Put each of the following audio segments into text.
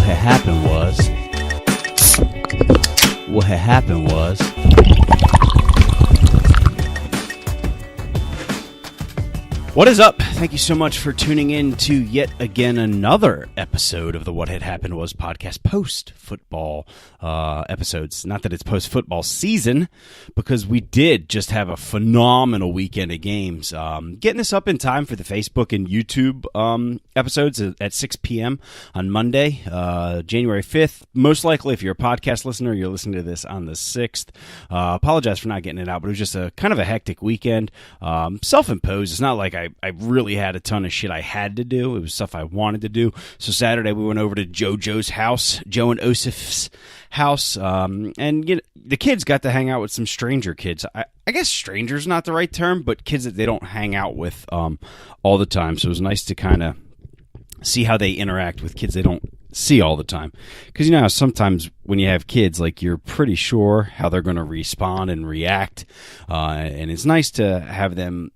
What had happened was What is up? Thank you so much for tuning in to yet again another episode of the What Had Happened Was podcast post-football episodes. Not that it's post-football season, because we did just have a phenomenal weekend of games. Getting this up in time for the Facebook and YouTube episodes at 6 p.m. on Monday, January 5th. Most likely, if you're a podcast listener, you're listening to this on the 6th. Apologize for not getting it out, but it was just a kind of a hectic weekend. Self-imposed. It's not like I really had a ton of shit I had to do. It was stuff I wanted to do. So Saturday we went over to Joe's house, Joe and Osif's house, and the kids got to hang out with some stranger kids. I guess stranger's not the right term, but kids that they don't hang out with all the time. So it was nice to kind of see how they interact with kids they don't see all the time. Because you know how sometimes when you have kids, like, you're pretty sure how they're going to respond and react, and it's nice to have them,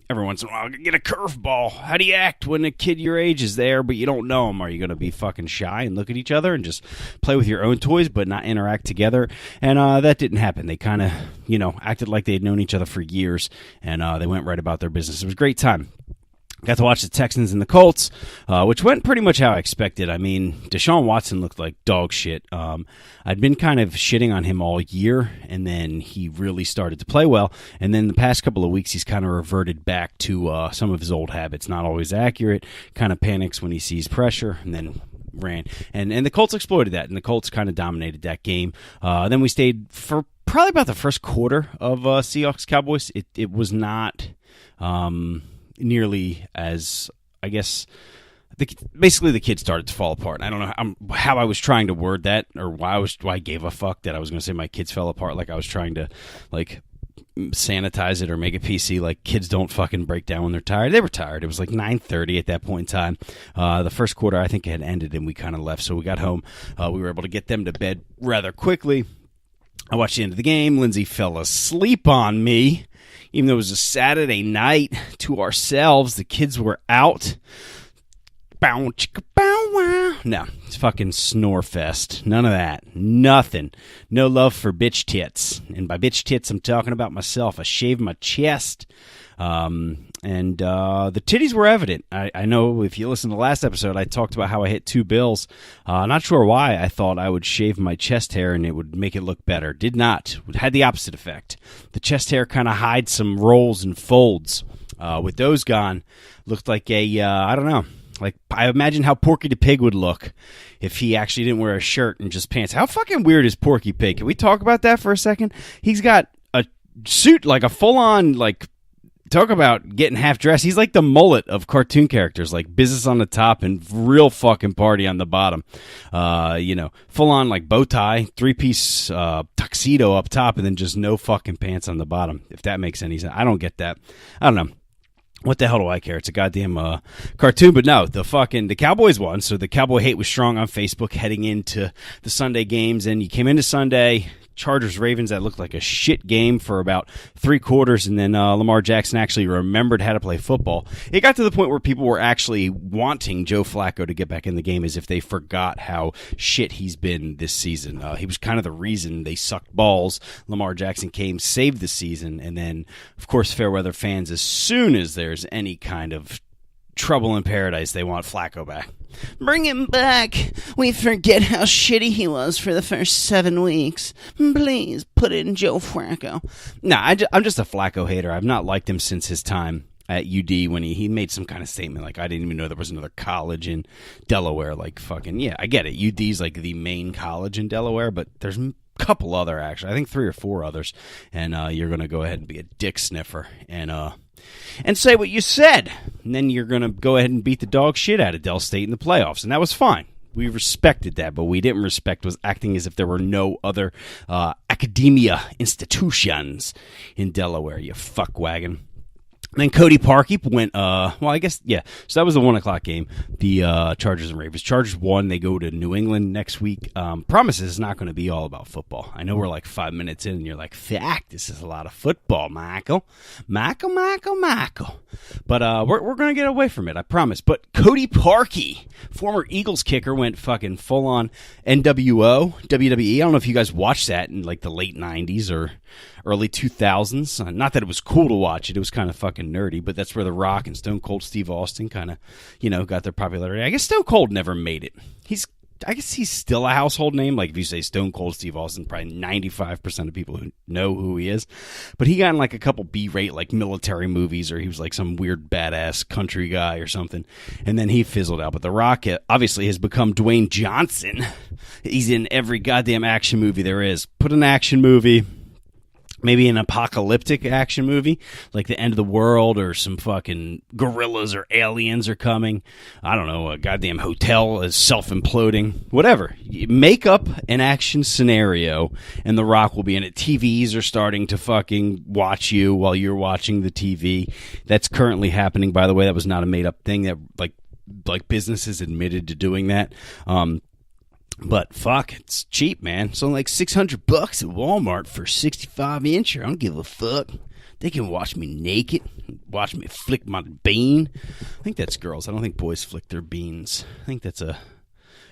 every once in a while, get a curveball. How do you act when a kid your age is there, but you don't know them? Are you going to be fucking shy and look at each other and just play with your own toys but not interact together? And that didn't happen. They kind of, acted like they had known each other for years, and they went right about their business. It was a great time. Got to watch the Texans and the Colts, which went pretty much how I expected. I mean, Deshaun Watson looked like dog shit. I'd been kind of shitting on him all year, and then he really started to play well. And then the past couple of weeks, he's kind of reverted back to some of his old habits. Not always accurate, kind of panics when he sees pressure, and then ran. And the Colts exploited that, and the Colts kind of dominated that game. Then we stayed for probably about the first quarter of Seahawks-Cowboys. It was not nearly as, I guess, basically the kids started to fall apart. I don't know how I was trying to word that, or why I gave a fuck that I was going to say my kids fell apart, like I was trying to, like, sanitize it or make it PC, like kids don't fucking break down when they're tired. They were tired. It was like 9:30 at that point in time. The first quarter, I think, had ended, and we kind of left, so we got home. We were able to get them to bed rather quickly. I watched the end of the game. Lindsay fell asleep on me. Even though it was a Saturday night to ourselves, the kids were out. Bow, chicka, bow, wow. No, it's fucking snore fest. None of that. Nothing. No love for bitch tits. And by bitch tits, I'm talking about myself. I shaved my chest. And the titties were evident. I know if you listen to the last episode, I talked about how I hit 2 bills. Not sure why. I thought I would shave my chest hair and it would make it look better. Did not. It had the opposite effect. The chest hair kind of hides some rolls and folds. With those gone, looked like I don't know. Like, I imagine how Porky the Pig would look if he actually didn't wear a shirt and just pants. How fucking weird is Porky Pig? Can we talk about that for a second? He's got a suit, like a full-on, like, talk about getting half-dressed. He's like the Mullet of cartoon characters, like business on the top and real fucking party on the bottom. Full-on, like, bow tie, 3-piece tuxedo up top, and then just no fucking pants on the bottom, if that makes any sense. I don't get that. I don't know. What the hell do I care? It's a goddamn cartoon. But no, the Cowboys won, so the Cowboy hate was strong on Facebook heading into the Sunday games. And you came into Sunday, Chargers-Ravens, that looked like a shit game for about 3 quarters, and then Lamar Jackson actually remembered how to play football. It got to the point where people were actually wanting Joe Flacco to get back in the game, as if they forgot how shit he's been this season. He was kind of the reason they sucked balls. Lamar Jackson came, saved the season, and then, of course, Fairweather fans, as soon as there's any kind of trouble in paradise, they want Flacco back. Bring him back. We forget how shitty he was for the first 7 weeks. Please put in Joe Flacco. No, I'm just a Flacco hater. I've not liked him since his time at UD when he made some kind of statement like, I didn't even know there was another college in Delaware. Like, fucking, yeah, I get it. UD's like the main college in Delaware, but there's a couple other, actually. I think 3 or 4 others. And you're going to go ahead and be a dick sniffer and say what you said. And then you're going to go ahead and beat the dog shit out of Del State in the playoffs. And that was fine. We respected that. But we didn't respect was acting as if there were no other academia institutions in Delaware, you fuckwagon. And then Cody Parkey went, so that was the 1 o'clock game, the Chargers and Ravens. Chargers won. They go to New England next week. Promises it's not going to be all about football. I know we're like 5 minutes in, and you're like, fuck, this is a lot of football, Michael. But we're going to get away from it, I promise. But Cody Parkey Former Eagles kicker went fucking full on NWO, WWE. I don't know if you guys watched that in like the late 90s or early 2000s. Not that it was cool to watch it. It was kind of fucking nerdy, but that's where The Rock and Stone Cold Steve Austin kind of, got their popularity. I guess Stone Cold never made it. I guess he's still a household name. Like if you say Stone Cold Steve Austin, probably 95% of people who know who he is. But he got in like a couple B-rate like military movies, or he was like some weird badass country guy or something. And then he fizzled out. But The Rock obviously has become Dwayne Johnson. He's in every goddamn action movie there is. Put an action movie. Maybe an apocalyptic action movie, like the end of the world, or some fucking gorillas or aliens are coming. I don't know, a goddamn hotel is self-imploding. Whatever. Make up an action scenario, and The Rock will be in it. TVs are starting to fucking watch you while you're watching the TV. That's currently happening, by the way. That was not a made-up thing. That like businesses admitted to doing that. But fuck, it's cheap, man. It's only like $600 at Walmart for 65-inch. I don't give a fuck. They can watch me naked, watch me flick my bean. I think that's girls. I don't think boys flick their beans. I think that's a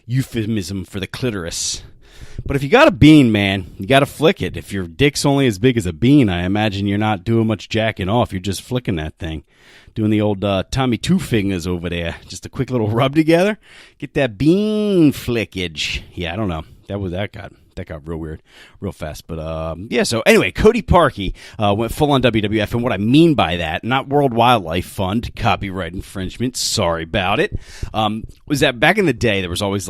euphemism for the clitoris. But if you got a bean, man, you got to flick it. If your dick's only as big as a bean, I imagine you're not doing much jacking off. You're just flicking that thing. Doing the old Tommy Two Fingers over there. Just a quick little rub together. Get that bean flickage. Yeah, I don't know. That got real weird real fast. But, yeah, so anyway, Cody Parkey went full on WWF. And what I mean by that, not World Wildlife Fund, copyright infringement, sorry about it, was that back in the day, there was always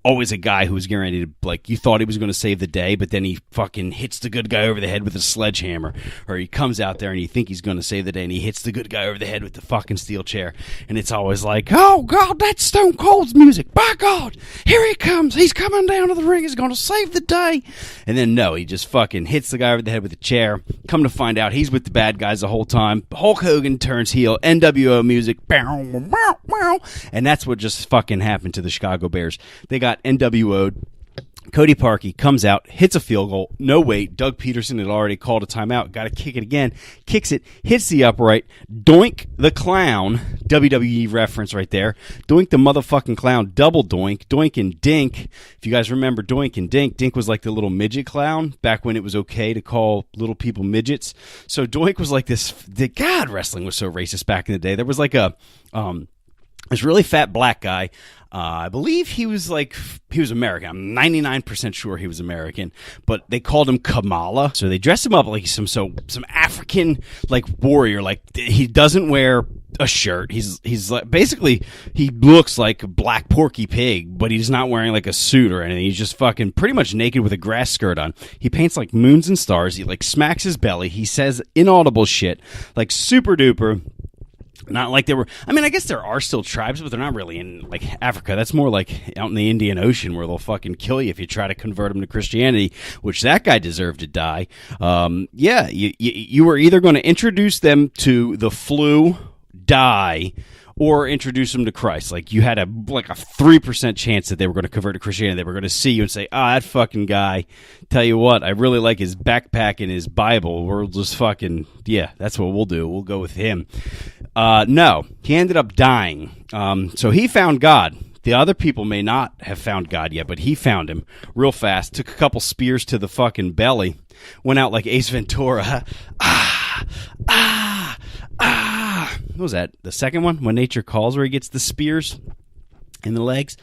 always a guy who was getting ready to, like, you thought he was going to save the day, but then he fucking hits the good guy over the head with a sledgehammer. Or he comes out there and you think he's going to save the day, and he hits the good guy over the head with the fucking steel chair. And it's always like, oh, God, that's Stone Cold's music. By God, here he comes. He's coming down to the ring. He's going to save the day. And then no, he just fucking hits the guy over the head with a chair. Come to find out, he's with the bad guys the whole time. Hulk Hogan turns heel. NWO music. And that's what just fucking happened to the Chicago Bears. They got NWO'd. Cody Parkey comes out, hits a field goal. No wait, Doug Peterson had already called a timeout. Got to kick it again. Kicks it, hits the upright. Doink the clown. WWE reference right there. Doink the motherfucking clown. Double doink. Doink and Dink. If you guys remember Doink and Dink, Dink was like the little midget clown back when it was okay to call little people midgets. So Doink was like this. God, wrestling was so racist back in the day. There was like this really fat black guy. I believe he was American. I'm 99% sure he was American, but they called him Kamala. So they dressed him up like some African like warrior. Like he doesn't wear a shirt. He's like, basically he looks like a black Porky Pig, but he's not wearing like a suit or anything. He's just fucking pretty much naked with a grass skirt on. He paints like moons and stars. He like smacks his belly. He says inaudible shit, like super duper. Not like there were. I mean, I guess there are still tribes, but they're not really in like Africa. That's more like out in the Indian Ocean, where they'll fucking kill you if you try to convert them to Christianity, which that guy deserved to die. Yeah, you were either going to introduce them to the flu, die, or introduce them to Christ. Like you had a 3% chance that they were going to convert to Christianity. They were going to see you and say, that fucking guy. Tell you what, I really like his backpack and his Bible. We'll just fucking, yeah, that's what we'll do. We'll go with him. No, he ended up dying. So he found God. The other people may not have found God yet, but he found him real fast. Took a couple spears to the fucking belly. Went out like Ace Ventura. What was that? The second one? When Nature Calls, where he gets the spears in the legs?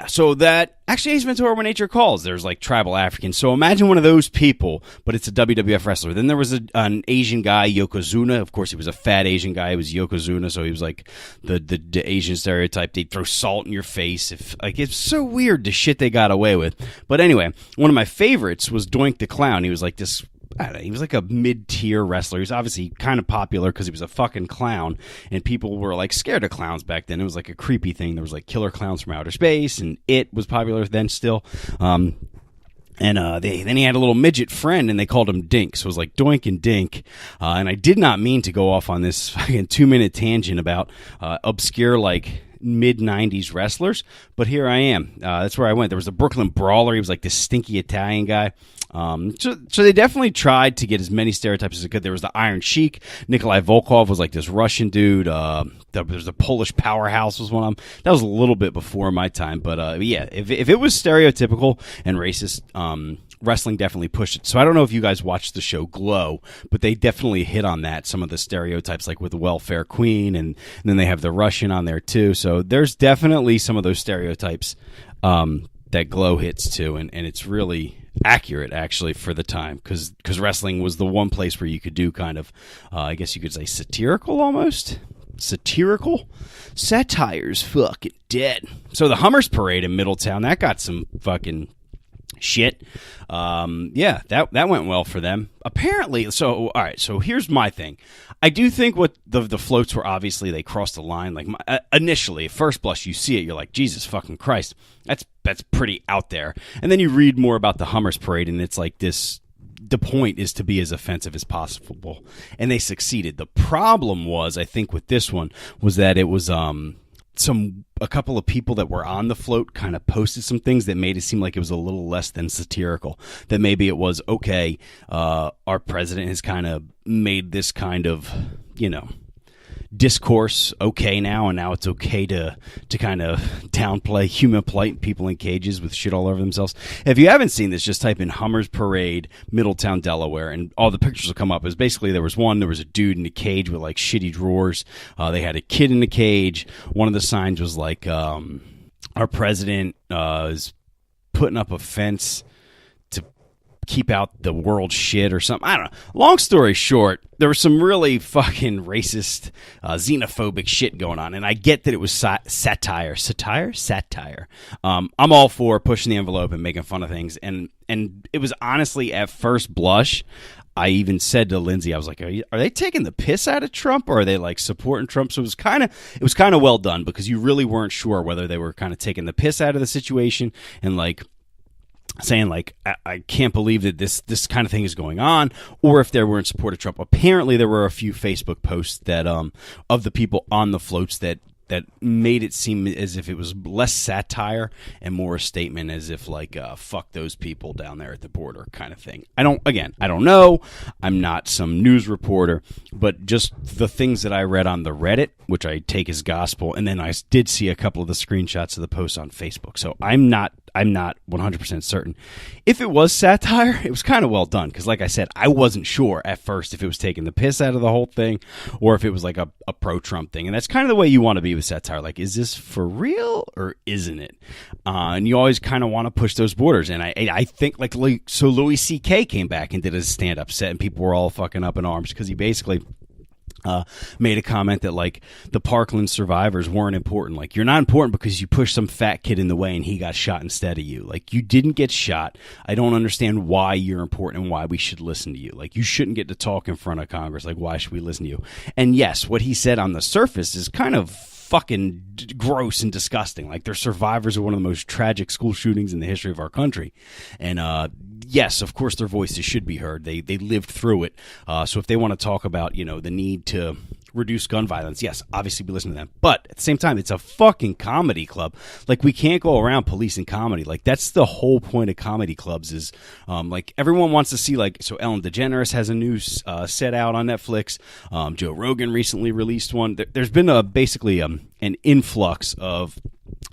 So that actually Ace Ventura, When Nature Calls, there's like tribal Africans. So imagine one of those people, but it's a WWF wrestler. Then there was an Asian guy, Yokozuna. Of course, he was a fat Asian guy. He was Yokozuna, so he was like the Asian stereotype. They'd throw salt in your face. It's so weird the shit they got away with. But anyway, one of my favorites was Doink the Clown. He was like this. I don't know, he was like a mid-tier wrestler. He was obviously kind of popular because he was a fucking clown, and people were like scared of clowns back then. It was like a creepy thing. There was like Killer Clowns from Outer Space, and It was popular then still. Then he had a little midget friend, and they called him Dink. So it was like Doink and Dink. And I did not mean to go off on this fucking 2-minute tangent about obscure like mid-90s wrestlers, but here I am. That's where I went. There was a Brooklyn Brawler. He was like this stinky Italian guy. So they definitely tried to get as many stereotypes as they could. There was the Iron Sheik. Nikolai Volkov was like this Russian dude. There was a Polish powerhouse was one of them. That was a little bit before my time. But yeah, if it was stereotypical and racist, wrestling definitely pushed it. So I don't know if you guys watched the show Glow, but they definitely hit on that. Some of the stereotypes, like with the welfare queen, and then they have the Russian on there too. So there's definitely some of those stereotypes that Glow hits too, and it's really accurate actually for the time, because wrestling was the one place where you could do kind of, I guess you could say satirical almost. Satire's fucking dead. So the Hummers Parade in Middletown, that got some fucking shit. Yeah, that went well for them apparently. So all right, so here's my thing. I do think what the floats were, obviously they crossed the line. Like initially, at first blush, you see it, you're like, Jesus fucking Christ, that's pretty out there. And then you read more about the Hummers Parade, and it's like this. The point is to be as offensive as possible, and they succeeded. The problem was, I think, with this one was that it was a couple of people that were on the float kind of posted some things that made it seem like it was a little less than satirical. That maybe it was okay. Our president has kind of made this kind of, discourse okay now, and now it's okay to kind of downplay human plight, people in cages with shit all over themselves. If you haven't seen this, just type in Hummers Parade, Middletown, Delaware, and all the pictures will come up. Is basically there was a dude in a cage with like shitty drawers. They had a kid in a cage. One of the signs was like, our president is putting up a fence to keep out the world shit or something. I don't know. Long story short, there was some really fucking racist, xenophobic shit going on, and I get that it was satire. I'm all for pushing the envelope and making fun of things, and it was honestly, at first blush, I even said to Lindsay, I was like, are they taking the piss out of Trump, or are they like supporting Trump? So it was kind of well done, because you really weren't sure whether they were kind of taking the piss out of the situation and like saying like, I can't believe that this kind of thing is going on, or if they were in support of Trump. Apparently there were a few Facebook posts that of the people on the floats that made it seem as if it was less satire and more a statement, as if like, fuck those people down there at the border kind of thing. I don't know. I'm not some news reporter, but just the things that I read on the Reddit, which I take as gospel, and then I did see a couple of the screenshots of the posts on Facebook. So I'm not 100% certain. If it was satire, it was kind of well done, because like I said, I wasn't sure at first if it was taking the piss out of the whole thing or if it was like a pro-Trump thing. And that's kind of the way you want to be with satire. Like, is this for real or isn't it? And you always kind of want to push those borders. And I think like so Louis C.K. came back and did his stand-up set, and people were all fucking up in arms because he basically made a comment that like the Parkland survivors weren't important. Like, you're not important because you pushed some fat kid in the way and he got shot instead of you. Like, you didn't get shot. I don't understand why you're important and why we should listen to you. Like, you shouldn't get to talk in front of Congress. Like, why should we listen to you? And yes, what he said on the surface is kind of fucking gross and disgusting. Like, they're survivors of one of the most tragic school shootings in the history of our country. And yes, of course their voices should be heard. They lived through it. So if they want to talk about, the need to reduce gun violence, yes, obviously we listen to them. But at the same time, it's a fucking comedy club. Like, we can't go around policing comedy. Like, that's the whole point of comedy clubs is, like, everyone wants to see, like, so Ellen DeGeneres has a new set out on Netflix. Joe Rogan recently released one. There's been basically an influx of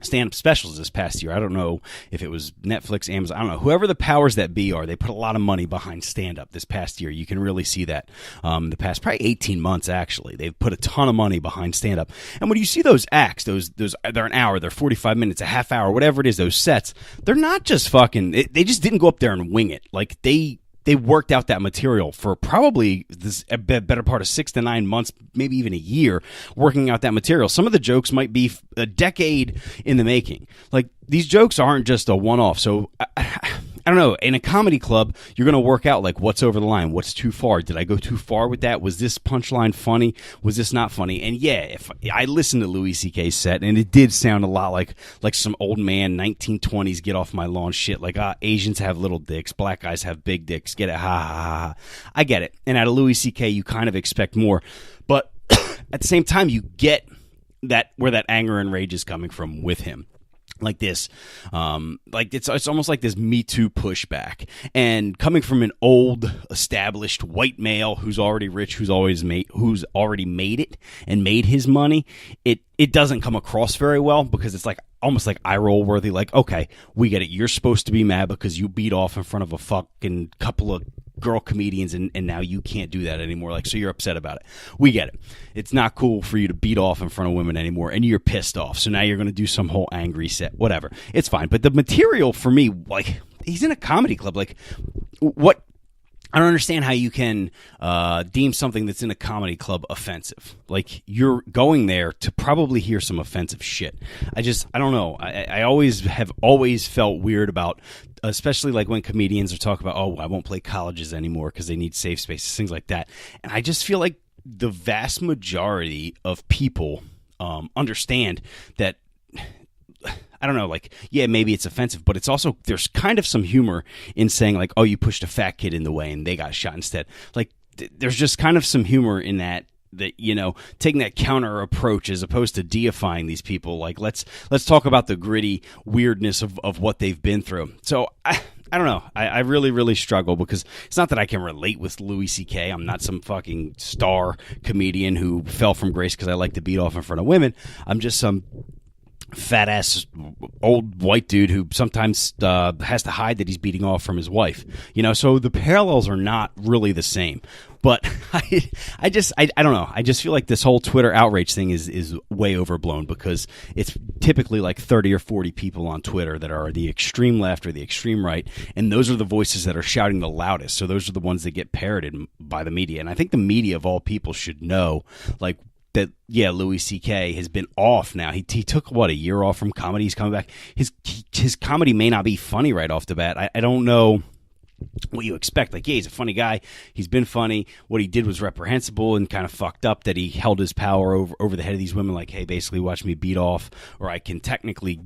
stand-up specials this past year. I don't know if it was Netflix, Amazon, I don't know. Whoever the powers that be are, they put a lot of money behind stand-up this past year. You can really see that the past probably 18 months, actually. They've put a ton of money behind stand-up. And when you see those acts, those they're an hour, they're 45 minutes, a half hour, whatever it is, those sets, they're not just fucking, they just didn't go up there and wing it. Like, they worked out that material for probably a better part of 6 to 9 months, maybe even a year, working out that material. Some of the jokes might be a decade in the making. Like, these jokes aren't just a one-off. So, I don't know. In a comedy club, you're going to work out, like, what's over the line? What's too far? Did I go too far with that? Was this punchline funny? Was this not funny? And yeah, if I listened to Louis C.K.'s set, and it did sound a lot like some old man 1920s get off my lawn shit. Like, Asians have little dicks, black guys have big dicks. Get it? Ha ha ha. I get it. And out of Louis C.K., you kind of expect more. But at the same time, you get that where that anger and rage is coming from with him. like this, like it's almost like this Me Too pushback, and coming from an old established white male who's already rich, who's already made it and made his money, it doesn't come across very well, because it's like almost like eye roll worthy. Like, okay, we get it. You're supposed to be mad because you beat off in front of a fucking couple of girl comedians, and now you can't do that anymore. Like, so you're upset about it. We get it. It's not cool for you to beat off in front of women anymore, and you're pissed off. So now you're going to do some whole angry set, whatever. It's fine. But the material for me, like, he's in a comedy club. Like, what? I don't understand how you can deem something that's in a comedy club offensive. Like, you're going there to probably hear some offensive shit. I don't know. I have always felt weird about, especially like when comedians are talking about, oh, I won't play colleges anymore because they need safe spaces, things like that. And I just feel like the vast majority of people understand that, I don't know, like, yeah, maybe it's offensive, but it's also, there's kind of some humor in saying, like, oh, you pushed a fat kid in the way and they got shot instead. Like, there's just kind of some humor in that, you know, taking that counter approach as opposed to deifying these people. Like, let's talk about the gritty weirdness of what they've been through. So I don't know. I really, really struggle, because it's not that I can relate with Louis C.K. I'm not some fucking star comedian who fell from grace because I like to beat off in front of women. I'm just some fat ass old white dude who sometimes has to hide that he's beating off from his wife, you know. So the parallels are not really the same. But I don't know. I just feel like this whole Twitter outrage thing is way overblown, because it's typically like 30 or 40 people on Twitter that are the extreme left or the extreme right, and those are the voices that are shouting the loudest. So those are the ones that get parroted by the media. And I think the media of all people should know, like, that, yeah, Louis C.K. has been off now. He took, what, a year off from comedy. He's coming back. His comedy may not be funny right off the bat. I don't know what you expect. Like, yeah, he's a funny guy. He's been funny. What he did was reprehensible and kind of fucked up, that he held his power over the head of these women. Like, hey, basically watch me beat off, or I can technically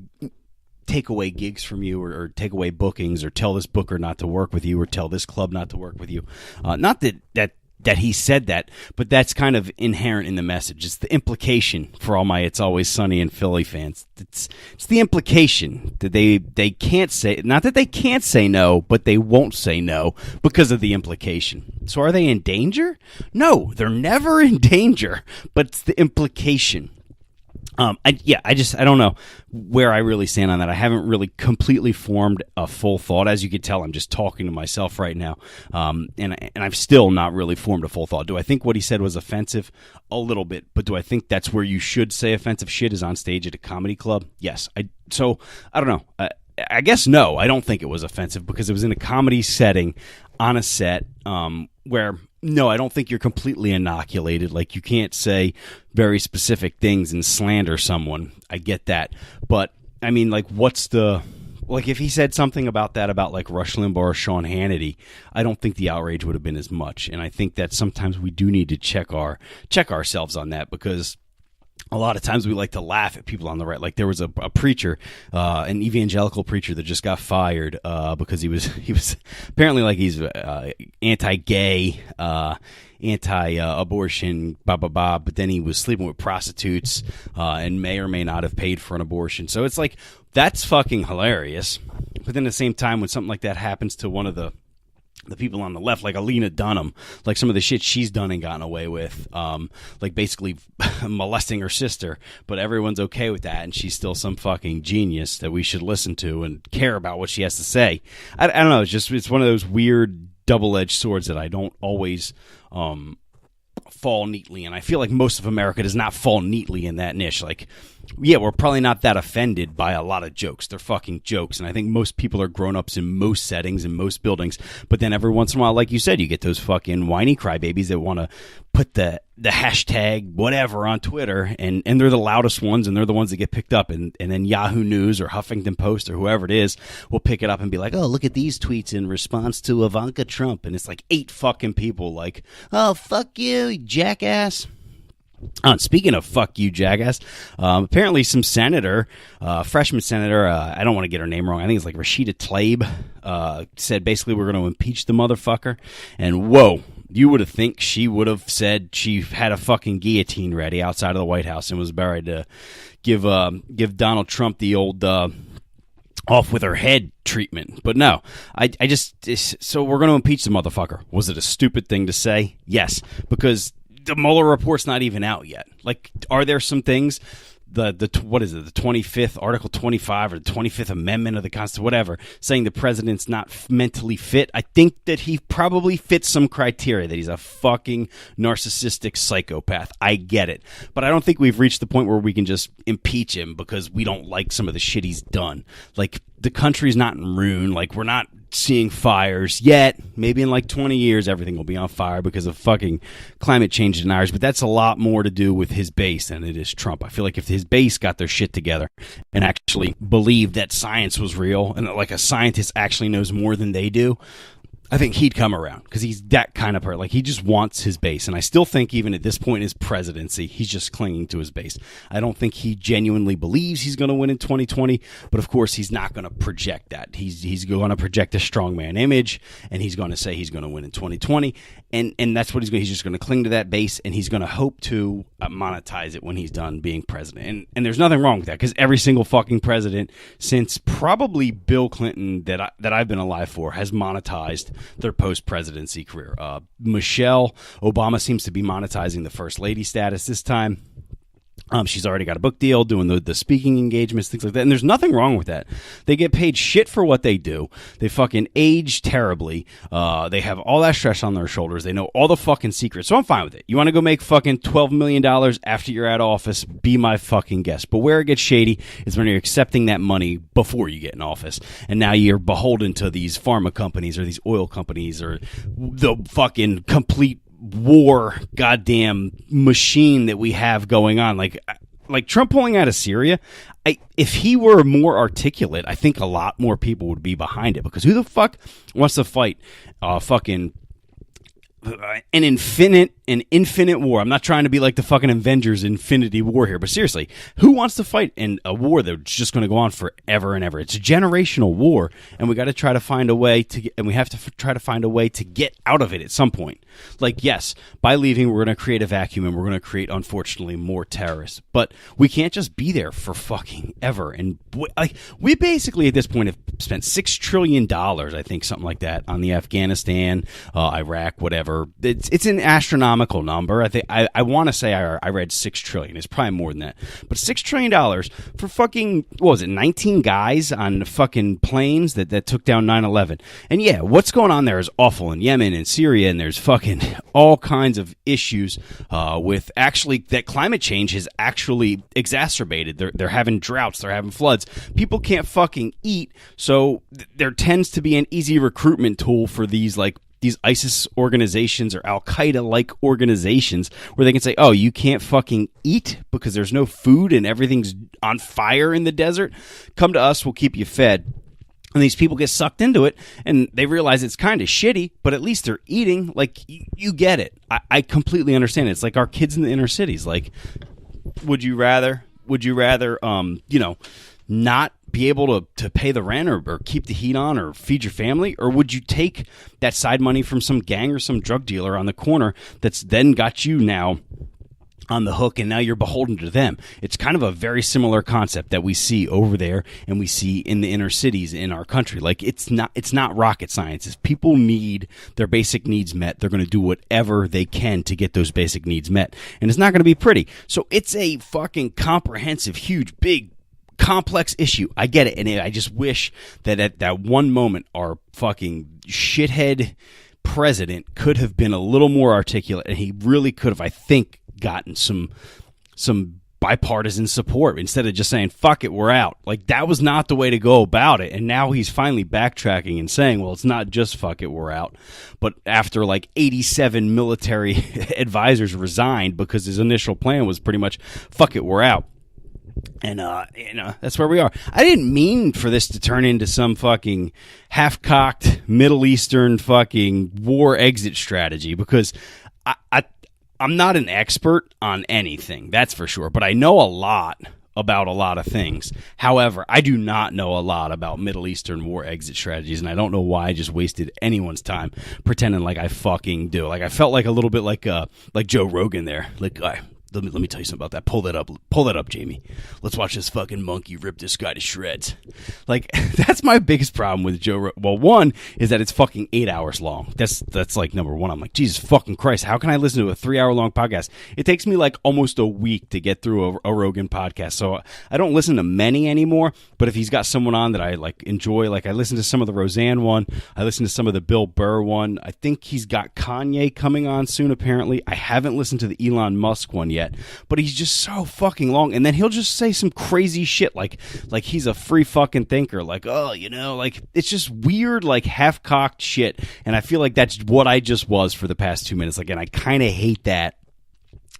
take away gigs from you, or take away bookings, or tell this booker not to work with you, or tell this club not to work with you. Not that he said that, but that's kind of inherent in the message. It's the implication for all my It's Always Sunny in Philly fans. It's the implication that they can't say, not that they can't say no, but they won't say no because of the implication. So are they in danger? No, they're never in danger, but it's the implication. I don't know where I really stand on that. I haven't really completely formed a full thought. As you can tell, I'm just talking to myself right now, and I've still not really formed a full thought. Do I think what he said was offensive? A little bit. But do I think that's where you should say offensive shit, is on stage at a comedy club? Yes. So I don't know. I guess no, I don't think it was offensive, because it was in a comedy setting on a set where, no, I don't think you're completely inoculated. Like, you can't say very specific things and slander someone. I get that. But, I mean, like, if he said something about that, about like Rush Limbaugh or Sean Hannity, I don't think the outrage would have been as much. And I think that sometimes we do need to check ourselves on that, because a lot of times we like to laugh at people on the right. Like, there was a preacher, an evangelical preacher, that just got fired because he was apparently, like, he's anti-gay, anti-abortion, but then he was sleeping with prostitutes and may or may not have paid for an abortion. So it's like, that's fucking hilarious. But then at the same time, when something like that happens to one of the people on the left, like Alina Dunham, like some of the shit she's done and gotten away with, like basically molesting her sister, but everyone's okay with that, and she's still some fucking genius that we should listen to and care about what she has to say. I don't know. It's one of those weird double-edged swords that I don't always fall neatly in. I feel like most of America does not fall neatly in that niche. Like, yeah, we're probably not that offended by a lot of jokes. They're fucking jokes. And I think most people are grown-ups in most settings, in most buildings. But then every once in a while, like you said, you get those fucking whiny crybabies that want to put the hashtag whatever on Twitter, and they're the loudest ones, and they're the ones that get picked up. And then Yahoo News or Huffington Post or whoever it is will pick it up and be like, oh, look at these tweets in response to Ivanka Trump. And it's like 8 fucking people like, oh, fuck you jackass. Speaking of fuck you, jackass, apparently some senator, freshman senator, I don't want to get her name wrong, I think it's like Rashida Tlaib, said basically we're going to impeach the motherfucker. And whoa, you would have think she would have said she had a fucking guillotine ready outside of the White House and was ready to give Donald Trump the old off with her head treatment. But no, so we're going to impeach the motherfucker. Was it a stupid thing to say? Yes, because the Mueller report's not even out yet. Like, are there some things, what is it, the 25th, Article 25 or the 25th Amendment of the Constitution, whatever, saying the president's not mentally fit? I think that he probably fits some criteria, that he's a fucking narcissistic psychopath. I get it. But I don't think we've reached the point where we can just impeach him because we don't like some of the shit he's done. Like, the country's not in ruin. Like, we're not seeing fires yet. Maybe in like 20 years everything will be on fire because of fucking climate change deniers, but that's a lot more to do with his base than it is Trump. I feel like if his base got their shit together and actually believed that science was real and that, like, a scientist actually knows more than they do, I think he'd come around, because he's that kind of person. Like, he just wants his base. And I still think even at this point in his presidency, he's just clinging to his base. I don't think he genuinely believes he's going to win in 2020. But of course, he's not going to project that. He's going to project a strongman image, and he's going to say he's going to win in 2020. And that's what he's just going to cling to that base, and he's going to hope to monetize it when he's done being president. And there's nothing wrong with that, because every single fucking president since probably Bill Clinton that I've been alive for has monetized their post-presidency career. Michelle Obama seems to be monetizing the first lady status this time. She's already got a book deal, doing the speaking engagements, things like that. And there's nothing wrong with that. They get paid shit for what they do. They fucking age terribly. They have all that stress on their shoulders. They know all the fucking secrets. So I'm fine with it. You want to go make fucking $12 million after you're out of office? Be my fucking guest. But where it gets shady is when you're accepting that money before you get in office. And now you're beholden to these pharma companies or these oil companies or the fucking complete war goddamn machine that we have going on. Like Trump pulling out of Syria, if he were more articulate, I think a lot more people would be behind it, because who the fuck wants to fight fucking an infinite war? I'm not trying to be like the fucking Avengers Infinity War here, but seriously, who wants to fight in a war that's just going to go on forever and ever? It's a generational war, and we got to try to find a way to try to find a way to get out of it at some point. Like, yes, by leaving, we're going to create a vacuum, and we're going to create, unfortunately, more terrorists. But we can't just be there for fucking ever. And we basically, at this point, have spent $6 trillion, I think, something like that, on the Afghanistan, Iraq, whatever. It's an astronomical number. I want to say I read $6 trillion. It's probably more than that. But $6 trillion for fucking, what was it, 19 guys on fucking planes that took down 9/11. And yeah, what's going on there is awful in Yemen and Syria, and there's fucking all kinds of issues with actually that climate change has actually exacerbated. They're having droughts, they're having floods. People can't fucking eat, so there tends to be an easy recruitment tool for these ISIS organizations or Al-Qaeda-like organizations where they can say, oh, you can't fucking eat because there's no food and everything's on fire in the desert? Come to us, we'll keep you fed. And these people get sucked into it, and they realize it's kind of shitty, but at least they're eating. Like, you get it. I completely understand it. It's like our kids in the inner cities. Like, would you rather, not be able to pay the rent or keep the heat on or feed your family? Or would you take that side money from some gang or some drug dealer on the corner that's then got you now on the hook, and now you're beholden to them? It's kind of a very similar concept that we see over there and we see in the inner cities in our country. Like, it's not rocket science. If people need their basic needs met, they're going to do whatever they can to get those basic needs met. And it's not going to be pretty. So it's a fucking comprehensive, huge, big, complex issue. I get it. And I just wish that at that one moment, our fucking shithead president could have been a little more articulate, and he really could have, I think, gotten some bipartisan support instead of just saying, fuck it, we're out. Like, that was not the way to go about it. And now he's finally backtracking and saying, well, it's not just fuck it, we're out. But after like 87 military advisors resigned, because his initial plan was pretty much, fuck it, we're out. And, that's where we are. I didn't mean for this to turn into some fucking half-cocked Middle Eastern fucking war exit strategy, because I'm not an expert on anything, that's for sure, but I know a lot about a lot of things. However, I do not know a lot about Middle Eastern war exit strategies, and I don't know why I just wasted anyone's time pretending like I fucking do. Like, I felt like a little bit like Joe Rogan there. Like, let me tell you something about that. Pull that up, Jamie. Let's watch this fucking monkey rip this guy to shreds. Like, that's my biggest problem with Joe Rogan. Well, one is that it's fucking 8 hours long. That's like number one. I'm like, Jesus fucking Christ, how can I listen to a 3 hour long podcast? It takes me like almost a week to get through a Rogan podcast. So I don't listen to many anymore, but if he's got someone on that I like enjoy, like I listen to some of the Roseanne one, I listen to some of the Bill Burr one. I think he's got Kanye coming on soon, apparently. I haven't listened to the Elon Musk one yet, but he's just so fucking long. And then he'll just say some crazy shit like he's a free fucking thinker, like, oh, you know, like it's just weird, like half-cocked shit. And I feel like that's what I just was for the past 2 minutes. Like, and I kind of hate that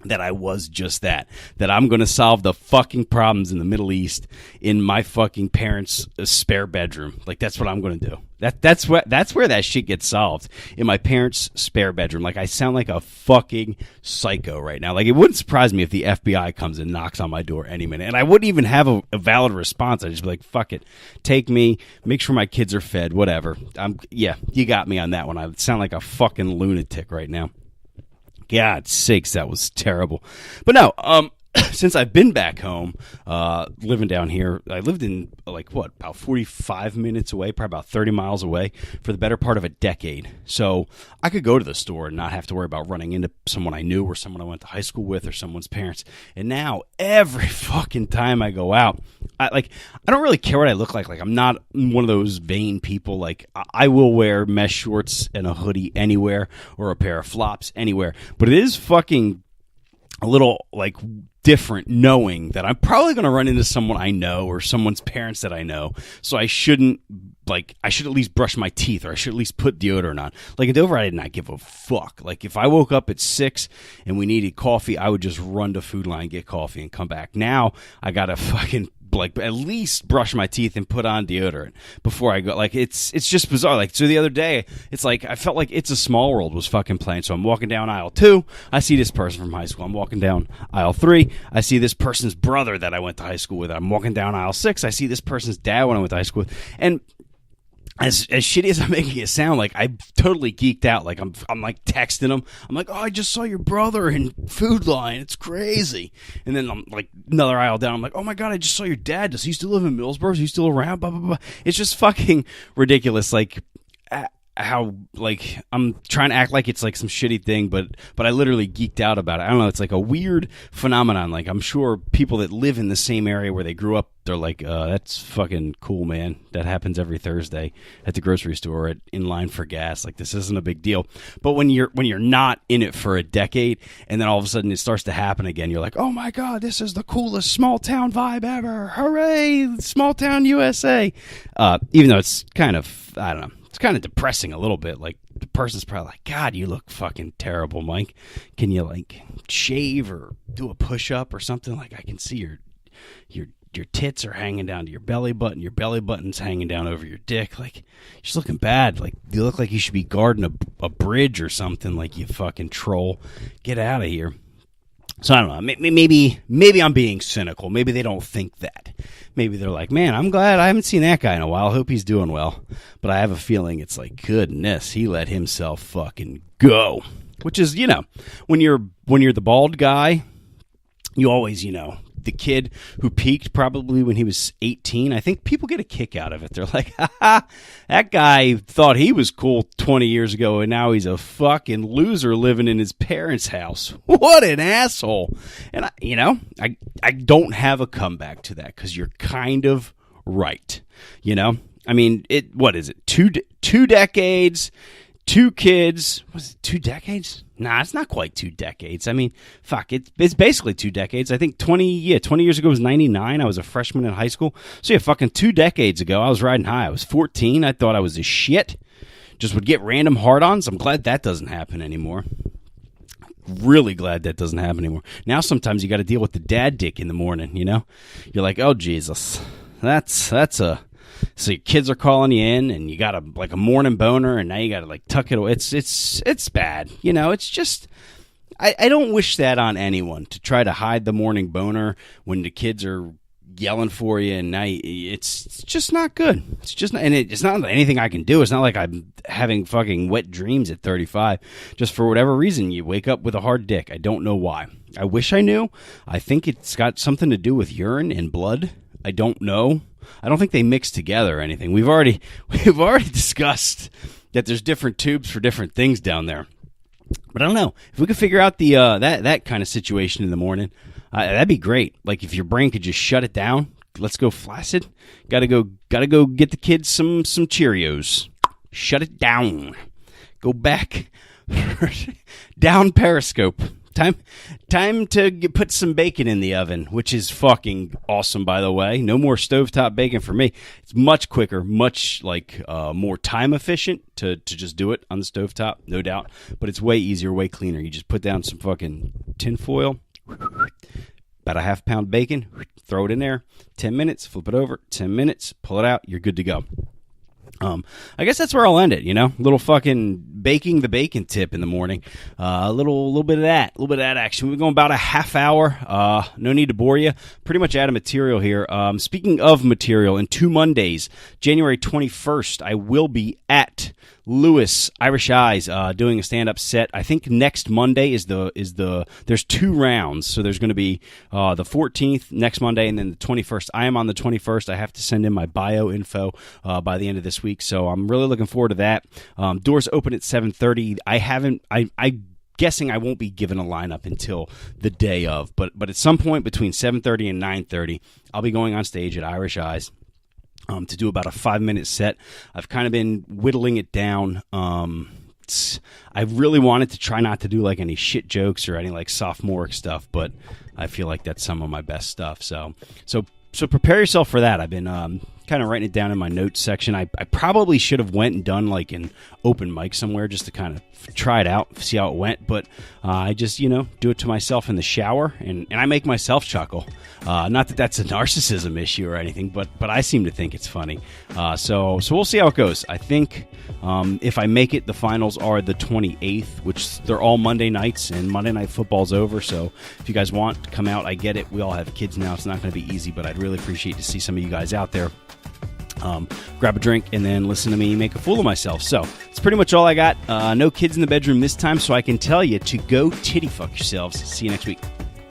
I was just that I'm going to solve the fucking problems in the Middle East in my fucking parents' spare bedroom. Like, that's what I'm going to do. That's where that shit gets solved, in my parents' spare bedroom. Like, I sound like a fucking psycho right now. Like, it wouldn't surprise me if the FBI comes and knocks on my door any minute, and I wouldn't even have a valid response. I'd just be like, fuck it, take me, make sure my kids are fed, whatever. Yeah, you got me on that one. I sound like a fucking lunatic right now. God sakes, that was terrible. But no, since I've been back home, living down here, I lived in, about 45 minutes away, probably about 30 miles away, for the better part of a decade. So I could go to the store and not have to worry about running into someone I knew or someone I went to high school with or someone's parents. And now, every fucking time I go out, I don't really care what I look like. Like, I'm not one of those vain people. Like, I will wear mesh shorts and a hoodie anywhere, or a pair of flops anywhere. But it is fucking a little, like, different knowing that I'm probably going to run into someone I know or someone's parents that I know. So I shouldn't, I should at least brush my teeth, or I should at least put deodorant on. Like, in Dover, I did not give a fuck. Like, if I woke up at 6 and we needed coffee, I would just run to Food Line, get coffee, and come back. Now I got to fucking at least brush my teeth and put on deodorant before I go. Like, it's just bizarre. Like, so the other day, it's like I felt like It's a Small World was fucking playing. So I'm walking down aisle 2, I see this person from high school. I'm walking down aisle 3, I see this person's brother that I went to high school with. I'm walking down aisle 6, I see this person's dad when I went to high school with. And as shitty as I'm making it sound, like, I totally geeked out. Like, I'm like texting him. I'm like, oh, I just saw your brother in Food Line. It's crazy. And then I'm like, another aisle down, I'm like, oh my God, I just saw your dad. Does he still live in Millsboro? Is he still around? Blah, blah, blah. It's just fucking ridiculous. Like, how, like, I'm trying to act like it's like some shitty thing, but I literally geeked out about it. I don't know, it's like a weird phenomenon. Like, I'm sure people that live in the same area where they grew up, they're like, that's fucking cool, man. That happens every Thursday at the grocery store, in line for gas. Like, this isn't a big deal. But when you're not in it for a decade, and then all of a sudden it starts to happen again, you're like, oh my God, this is the coolest small town vibe ever. Hooray, small town USA. Even though it's kind of, I don't know, it's kind of depressing a little bit. Like, the person's probably like, God, you look fucking terrible, Mike. Can you, like, shave or do a push-up or something? Like, I can see your tits are hanging down to your belly button. Your belly button's hanging down over your dick. Like, you're just looking bad. Like, you look like you should be guarding a bridge or something, like, you fucking troll. Get out of here. So I don't know. Maybe I'm being cynical. Maybe they don't think that. Maybe they're like, man, I'm glad I haven't seen that guy in a while. Hope he's doing well. But I have a feeling it's like, goodness, he let himself fucking go. Which is, you know, when you're the bald guy, you always, you know, the kid who peaked probably when he was 18, I think people get a kick out of it. They're like, ha, that guy thought he was cool 20 years ago, and now he's a fucking loser living in his parents' house. What an asshole. And, I don't have a comeback to that, because you're kind of right. You know? I mean, what is it? Two decades, 2 kids. Was it 2 decades? Nah, it's not quite 2 decades. I mean, fuck, it's basically 2 decades. I think 20 years ago was 99. I was a freshman in high school. So yeah, fucking 2 decades ago, I was riding high. I was 14. I thought I was a shit. Just would get random hard-ons. I'm glad that doesn't happen anymore. Really glad that doesn't happen anymore. Now sometimes you got to deal with the dad dick in the morning, you know? You're like, oh, Jesus, that's a... So your kids are calling you in, and you got a morning boner, and now you got to, like, tuck it away. It's bad. You know, it's just, I don't wish that on anyone, to try to hide the morning boner when the kids are yelling for you, and now it's just not good. It's just not, and it's not anything I can do. It's not like I'm having fucking wet dreams at 35. Just for whatever reason, you wake up with a hard dick. I don't know why. I wish I knew. I think it's got something to do with urine and blood. I don't know. I don't think they mix together or anything. We've already discussed that there's different tubes for different things down there. But I don't know. If we could figure out the that kind of situation in the morning, that'd be great. Like if your brain could just shut it down. Let's go flaccid. Gotta go get the kids some Cheerios. Shut it down. Go back down Periscope. Time to put some bacon in the oven, which is fucking awesome, by the way. No more stovetop bacon for me. It's much quicker, much more time efficient to just do it on the stovetop, no doubt. But it's way easier, way cleaner. You just put down some fucking tin foil, about a half-pound bacon, throw it in there, 10 minutes, flip it over, 10 minutes, pull it out, you're good to go. I guess that's where I'll end it, little fucking baking the bacon tip in the morning. A little bit of that action. We've been going about a half hour. No need to bore you. Pretty much out of material here. Speaking of material, in 2 Mondays, January 21st, I will be at Lewis Irish Eyes doing a stand-up set. I think next Monday is there's 2 rounds, so there's going to be the 14th next Monday and then the 21st. I am on the 21st. I have to send in my bio info by the end of this week, so I'm really looking forward to that. Doors open at 7:30. I guessing I won't be given a lineup until the day of, but at some point between 7:30 and 9:30, I'll be going on stage at Irish Eyes to do about a 5-minute set. I've kind of been whittling it down. I really wanted to try not to do like any shit jokes or any like sophomoric stuff, but I feel like that's some of my best stuff. So prepare yourself for that. I've been kind of writing it down in my notes section. I probably should have went and done like an open mic somewhere just to kind of try it out, see how it went. But I just, do it to myself in the shower, and I make myself chuckle. Not that that's a narcissism issue or anything, but I seem to think it's funny. So we'll see how it goes. I think if I make it, the finals are the 28th, which they're all Monday nights, and Monday Night Football's over. So if you guys want, come out. I get it. We all have kids now. It's not going to be easy, but I'd really appreciate to see some of you guys out there. Grab a drink and then listen to me make a fool of myself. So that's pretty much all I got. No kids in the bedroom this time, so I can tell you to go titty fuck yourselves. See you next week.